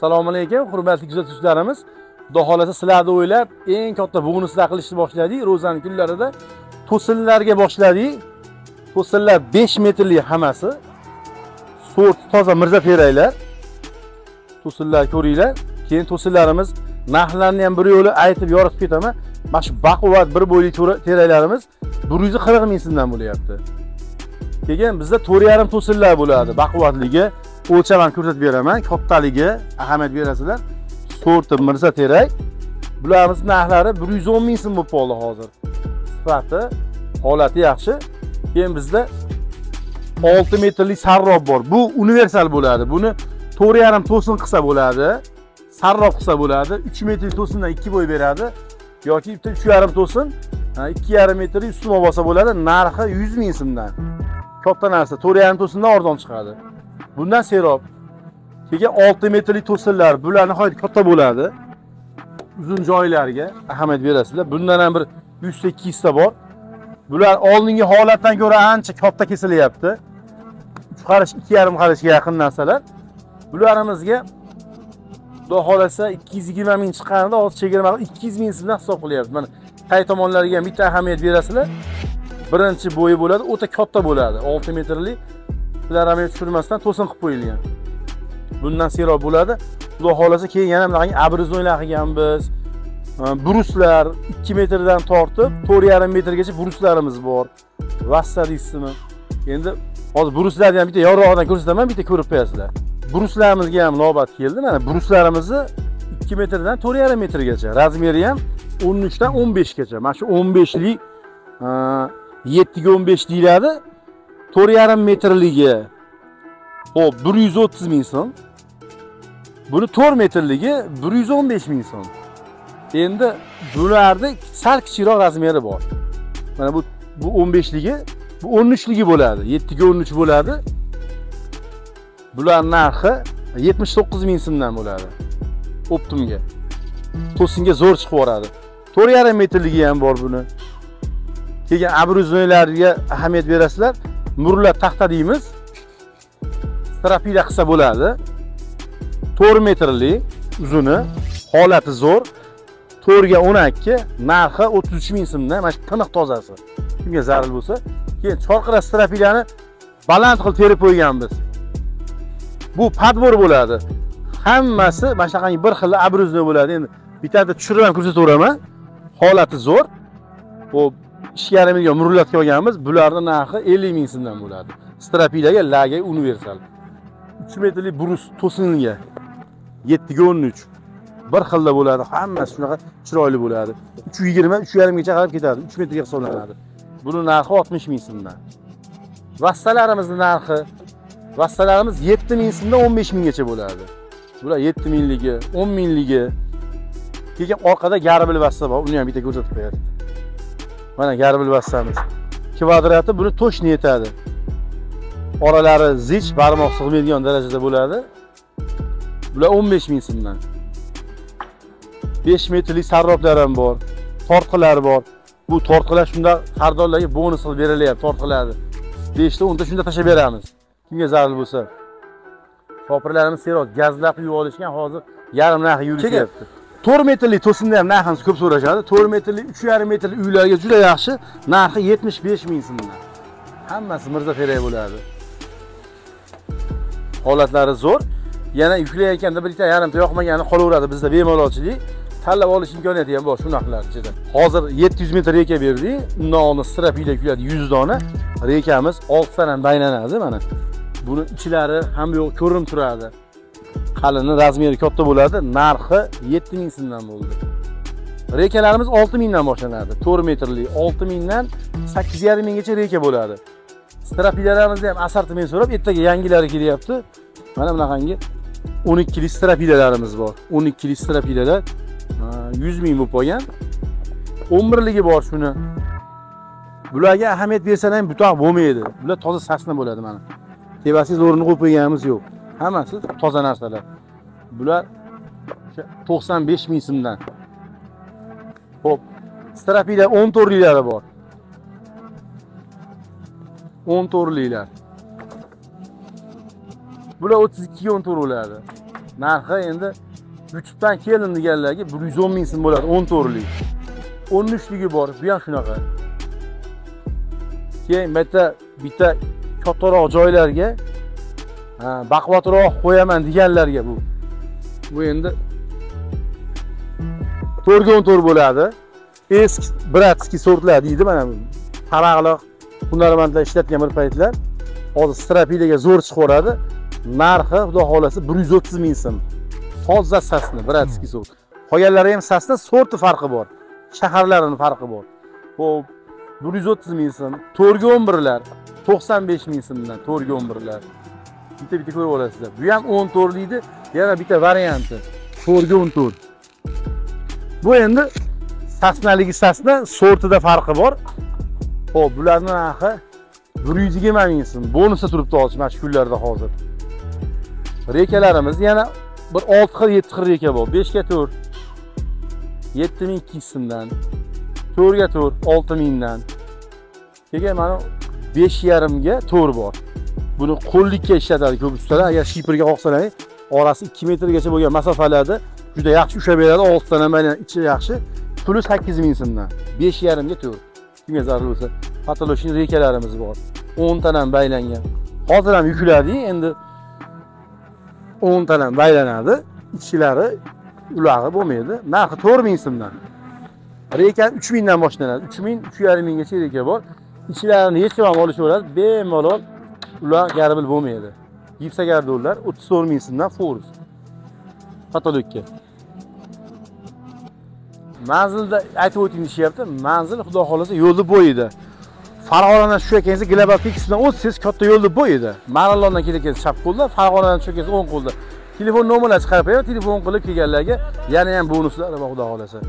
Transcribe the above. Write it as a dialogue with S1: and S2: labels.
S1: Assalomu alaykum, hurmatli kuzatuvchilarimiz. Xudo xolasa sizlarni o'ylab, eng katta bonuslar qilishni boshladik. Ro'zaning kunlarida to'sinlarga boshladik. To'sinlar 5 metrli hammasi. Sort toza mirza teraylar. To'sinlar ko'ringlar. Keyin to'sinlarimiz narxlarini ham bir yo'li aytib yoritib ketaman. Mana shu baquvvat bir bo'yli teraylarimiz 140 ming so'mdan bo'lyapti. Keyin bizda 4,5 to'sinlar bo'ladi. Baquvvatligi o'lchaman ko'rsatib beraman. Kattaligi ahamiyat berasizlar. Sorti mirza teray. Bularimiz narxlari 110 ming so'm bo'lib qoldi hozir. Sifati, holati yaxshi. Keyin bizda 6 metrli sarrob bor. Bu universal bo'ladi. Buni 4,5 to'sin qilsa bo'ladi. Sarrob qilsa bo'ladi. 3 metrli to'sindan 2 bo'y beradi. Yoki bitta 3,5 to'sin 2,5 metrli ustma bo'lsa bo'ladi. Narxi 100 ming so'mdan. Katta narsa 4,5 to'sindan arzon chiqadi. Bundan serob. Keyin 6 metrli to'sinlar, bular nihoyat katta bo'ladi. Uzun joylarga ahamiyat berasizlar. Bundan ham bir 100-200 ta bor. Bular oldingi holatdan ko'ra ancha katta kesilyapti. 3 qarish, 2,5 qarishga yaqin narsalar. Bularimizga xudo xolasa 220 ming chiqqanida hozir chegirma 200 ming so'mdan hisob qilyapti. Mana qay tomonlariga ham bitta ahamiyat berasizlar. Birinchi bo'yi bo'ladi, o'ta katta bo'ladi. 6 metrli. Bular ham tushirmasdan to'sin qilib qo'yilgan. Bundan serob bo'ladi. Xudo xolasa keyin yana bunaqangi abriznoylar qilganmiz. Bruslar 2 metrdan tortib 4,5 metrgacha bruslarimiz bor. Vassa deysizmi? Endi hozir bruslarni ham bitta yorug'dan ko'rsataman, bitta ko'rib qo'yasizlar. Bruslarimizga ham navbat keldi. Mana bruslarimizni 2 metrdan 4,5 metrgacha, razmeri ham 13 dan 15 gacha. Mana shu 15 lik 7 ga 15 deyiladi. 4,5 metrligi hop 130 ming so'm. Buni 4 metrligi 115 ming so'm. Endi bularda sal kichikroq razmeri bor. Mana bu 15 ligi, bu 13 ligi bo'ladi. 7 ga 13 bo'ladi. Bular narxi 79 ming so'mdan bo'ladi. Optimga. To'singa zo'r chiqib yoradi. 4,5 metrligi ham bor buni. Keyin abruznoylarga ahamiyat berasizlar. Murlar taxta deymiz. Strapila qilsa bo'ladi. 4 metrli, uzuni, holati zo'r. 4 ga 12, narxi 33 ming so'mdan, mana shu tiniq tozasi. Kimga zarur bo'lsa, keyin chorqira strapilani baland qilib terib qo'yganmiz. Bu padbor bo'ladi. Hammasi mana shunaqangi bir xil abruznoy bo'ladi. Endi bittadan tushirib ham ko'rsataveraman. Holati zo'r. Bu 2,5 million murlatga olganmiz. Bularning narxi 50 ming so'mdan bo'ladi. Strapilaga, laga universal. 3 metrli brus to'singa 7 ga 13. Bir xilda bo'ladi. Hammasi shunaqa chiroyli bo'ladi. 320, 3,5 gacha qarab ketadi. 3 metrga hisoblanadi. Buning narxi 60 ming so'mdan. Vassalarimizning narxi vassalarimiz 7 ming so'mdan 15 minggacha bo'ladi. Bular 7 mingligi, 10 mingligi. Keyin orqada garbil vassa bor. Uni ham bitta ko'rsatib qo'yadi. Mana garbil vassamiz. Kvadrati buni to'shni yetadi. Oralari zich, barmoq sig'maydigan darajada bo'ladi. Bular 15 ming so'mdan. 5 metrli sarroblar ham bor. Tortqilar bor. Bu tortqilar shunda xaridorlarga bonus qilib berilyapti, tortqilarni. 5 ta 10 ta shunda tashab beramiz. Kimga zarur bo'lsa. Shopirlarimiz seroq gazlab uyib olishgan, hozir yarim narxi yurishyapti. 4 metrli to'sinda ham narxini ko'p so'rashadi. 4 metrli, 3,5 metrli uylarga juda yaxshi. Narxi 75 ming so'mdan. Hammasi mirza teray bo'ladi. Holatlari zo'r. Yana yuklayotganda bitta yarimta yoqmagani qolaveradi. Bizda bemalolchilik, tanlab olish imkoniyati ham bor shunaqalar ichida. Hozir 700 metr reka berdik. Undan oldin strapila yukladi 100 dona. Rekamiz 6 tadan baylanadi mana. Buni ichlari ham yo'q ko'rinib turadi. Qalini razmeri katta bo'ladi. Narxi 7 ming so'mdan bo'ldi. Rekalarimiz 6 mingdan boshlanadi. 4 metrli 6 mingdan 8,5 minggacha reka bo'ladi. Strapilalarimizni ham assortiment so'rab, ertaga yangilari kelyapti. Mana bunaqangi 12 lik strapilalarimiz bor. 12 lik strapilalar 100 ming bo'lib qolgan. 11 ligi bor shuni. Bularga ahamiyat bersalar ham butoq bo'lmaydi. Bular toza sasna bo'ladi mana. Tebasiz o'rnini qo'yib qo'yganimiz yo'q. Hammasi toza narsalar. Bular 95 ming so'mdan. Xo'p, strapila 14 liklari bor. 14 liklar. Bular 32 ga 14 bo'ladi. Narxi endi YouTube'dan keldim deganlarga 110 ming so'm bo'ladi 14 lik. 13 ligi bor, bu ham shunaqa. Keyin bitta kattaroq joylarga baquvvatroq qo'yaman deganlarga bu endi 4x14 bo'ladi. Eski bratskiy sortlar deydi mana bu. Taraqliq hunarmandlar ishlatgan bir paytlar. Hozir strapilaga zo'r chiqaradi. Narxi xudo xolasa 130 ming so'm. Toza sasni bratskiy sort. Qolganlari ham sasni sorti farqi bor. Shaharlarining farqi bor. Xo'p, 130 ming so'm. 4x11lar 95 ming so'mdan 4x11lar. Bitta ko'rib olasizlar. Bu ham 14 deydi. Yana bitta varianti. 4x14. Bu endi sasnaligi sasna sortida farqi bor. Xo'p, bularning narxi 120 ming so'm. Bonusda turibdi hozir mana shu kunlarda hozir. Rekalarimiz yana bir 6 xil 7 xil reka bor. 5 ga 4 7200 so'mdan, 4 ga 4 6000dan. Keyin mana 5,5 ga 4 bor. Buni qo'llikka ishlatadi ko'p ustalar. Agar shiperga qoqsalar, orasi 2 metrgacha bo'lgan masofalarda juda yaxshi ushlab beradi. 6 dan mana ichi yaxshi. Puli 8000 so'mdan. 5,5 ga 4. Kimga zarur bo'lsa, patologik rekalarimiz bor. 10 tadan baylangan. Hozir ham yukladi, endi 10 tadan baylanadi. Ichlari ulag'i bo'lmaydi. Narxi 4000 so'mdan. Reka 3000 dan boshlanadi. 3000, 3,5 minggacha reka bor. Ichlarini hech kim ham olishaveradi. Bemalol ular garbil bo'lmaydi. Gipsagardonlar 34 ming so'mdan Forus. Patologga. Manzilda aytib o'ting deyapti. Manzil xudo xolasa yo'lni bo'yida. Farg'onadan shu ekansiz Global Fix'dan o'tsangiz katta yo'lni bo'yida. Marallondan kelayotgan chap qo'lda, Farg'onadan shu ekansiz o'ng qo'lda. Telefon nomerlarini chiqarib qo'yaman, telefon qilib kelganlarga yana ham bonuslar bor xudo xolasa.